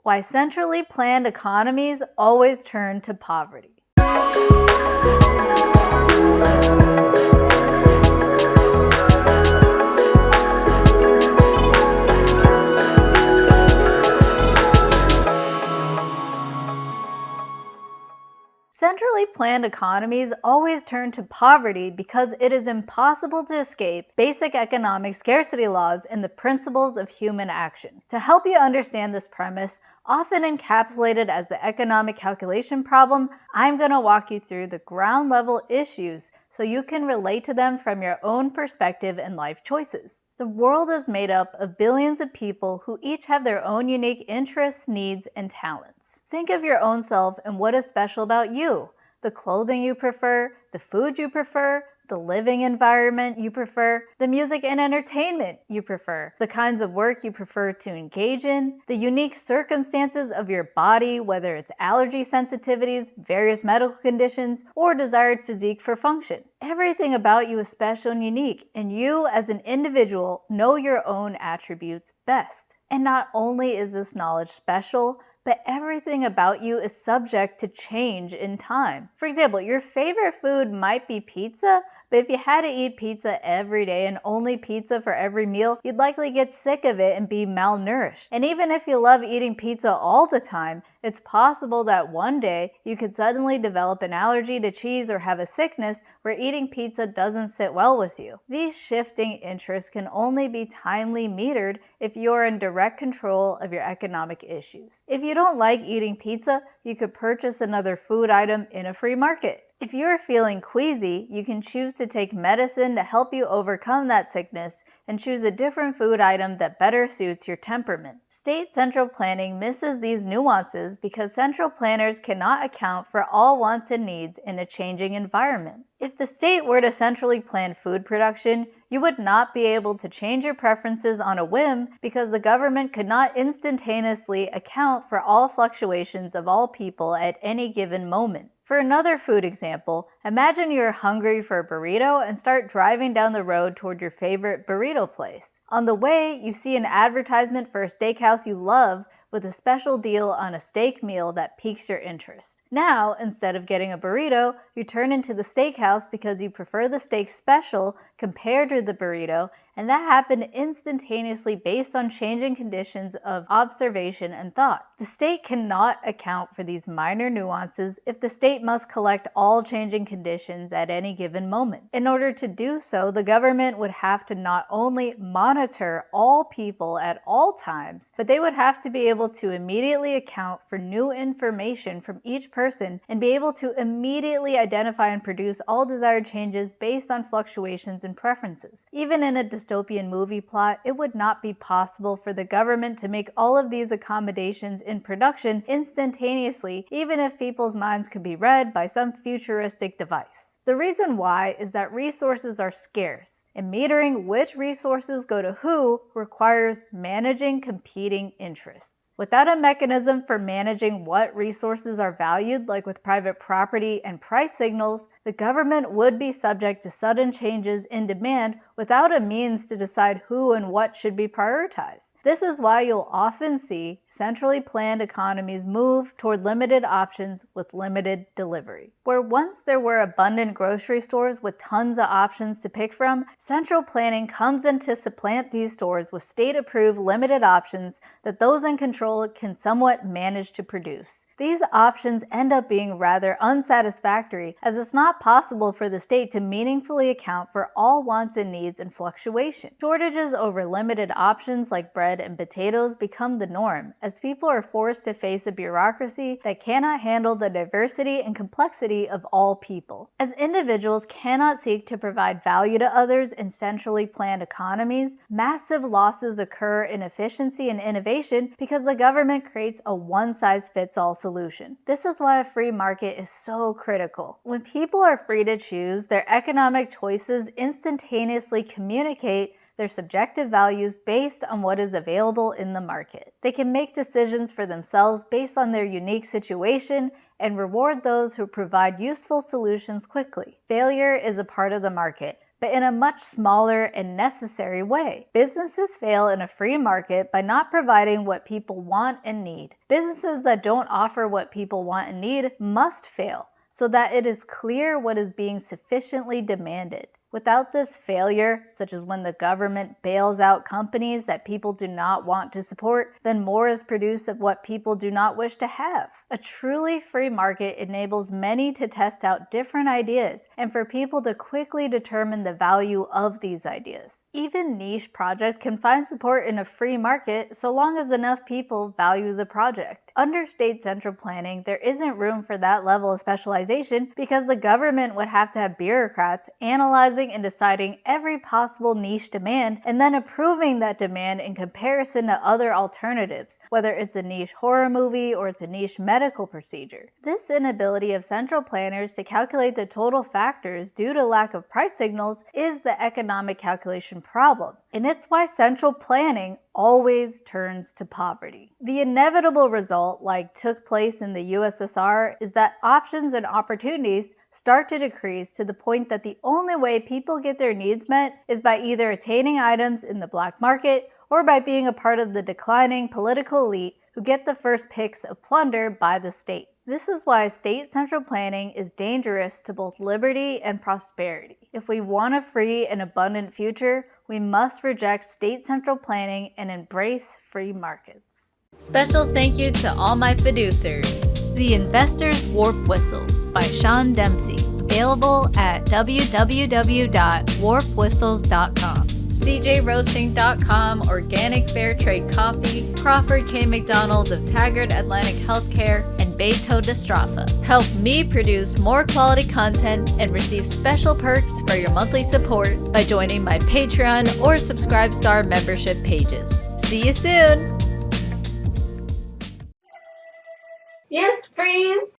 Why centrally planned economies always turn to poverty. Centrally planned economies always turn to poverty because it is impossible to escape basic economic scarcity laws and the principles of human action. To help you understand this premise, often encapsulated as the economic calculation problem, I'm going to walk you through the ground level issues so you can relate to them from your own perspective and life choices. The world is made up of billions of people who each have their own unique interests, needs, and talents. Think of your own self and what is special about you. The clothing you prefer, the food you prefer, the living environment you prefer, the music and entertainment you prefer, the kinds of work you prefer to engage in, the unique circumstances of your body, whether it's allergy sensitivities, various medical conditions, or desired physique for function. Everything about you is special and unique, and you as an individual know your own attributes best. And not only is this knowledge special, but everything about you is subject to change in time. For example, your favorite food might be pizza, but if you had to eat pizza every day and only pizza for every meal, you'd likely get sick of it and be malnourished. And even if you love eating pizza all the time, it's possible that one day you could suddenly develop an allergy to cheese or have a sickness where eating pizza doesn't sit well with you. These shifting interests can only be timely metered if you are in direct control of your economic issues. If you don't like eating pizza, you could purchase another food item in a free market. If you are feeling queasy, you can choose to take medicine to help you overcome that sickness and choose a different food item that better suits your temperament. State central planning misses these nuances because central planners cannot account for all wants and needs in a changing environment. If the state were to centrally plan food production, you would not be able to change your preferences on a whim because the government could not instantaneously account for all fluctuations of all people at any given moment. For another food example, imagine you're hungry for a burrito and start driving down the road toward your favorite burrito place. On the way, you see an advertisement for a steakhouse you love with a special deal on a steak meal that piques your interest. Now, instead of getting a burrito, you turn into the steakhouse because you prefer the steak special compared to the burrito, and that happened instantaneously based on changing conditions of observation and thought. The state cannot account for these minor nuances if the state must collect all changing conditions at any given moment. In order to do so, the government would have to not only monitor all people at all times, but they would have to be able to immediately account for new information from each person and be able to immediately identify and produce all desired changes based on fluctuations in preferences. Even in a dystopian movie plot, it would not be possible for the government to make all of these accommodations in production instantaneously, even if people's minds could be read by some futuristic device. The reason why is that resources are scarce, and metering which resources go to who requires managing competing interests. Without a mechanism for managing what resources are valued, like with private property and price signals, the government would be subject to sudden changes in demand without a means to decide who and what should be prioritized. This is why you'll often see centrally planned economies move toward limited options with limited delivery. Where once there were abundant grocery stores with tons of options to pick from, central planning comes in to supplant these stores with state-approved limited options that those in control can somewhat manage to produce. These options end up being rather unsatisfactory, as it's not possible for the state to meaningfully account for all wants and needs and fluctuation. Shortages over limited options like bread and potatoes become the norm, as people are forced to face a bureaucracy that cannot handle the diversity and complexity of all people. As individuals cannot seek to provide value to others in centrally planned economies, massive losses occur in efficiency and innovation because the government creates a one-size-fits-all solution. This is why a free market is so critical. When people are free to choose, their economic choices instantaneously communicate their subjective values based on what is available in the market. They can make decisions for themselves based on their unique situation and reward those who provide useful solutions quickly. Failure is a part of the market, but in a much smaller and necessary way. Businesses fail in a free market by not providing what people want and need. Businesses that don't offer what people want and need must fail, so that it is clear what is being sufficiently demanded. Without this failure, such as when the government bails out companies that people do not want to support, then more is produced of what people do not wish to have. A truly free market enables many to test out different ideas and for people to quickly determine the value of these ideas. Even niche projects can find support in a free market so long as enough people value the project. Under state central planning, there isn't room for that level of specialization because the government would have to have bureaucrats analyzing and deciding every possible niche demand and then approving that demand in comparison to other alternatives, whether it's a niche horror movie or it's a niche medical procedure. This inability of central planners to calculate the total factors due to lack of price signals is the economic calculation problem, and it's why central planning always turns to poverty. The inevitable result, like took place in the USSR, is that options and opportunities start to decrease to the point that the only way people get their needs met is by either attaining items in the black market or by being a part of the declining political elite who get the first picks of plunder by the state. This is why state central planning is dangerous to both liberty and prosperity. If we want a free and abundant future, we must reject state central planning and embrace free markets. Special thank you to all my fiduciaries. The Investor's Warp Whistles by Sean Dempsey, available at www.warpwhistles.com. CJRoasting.com, Organic Fair Trade Coffee, Crawford K. McDonald of Taggart Atlantic Healthcare, and Beto Destrafa. Help me produce more quality content and receive special perks for your monthly support by joining my Patreon or Subscribestar membership pages. See you soon! Yes, freeze!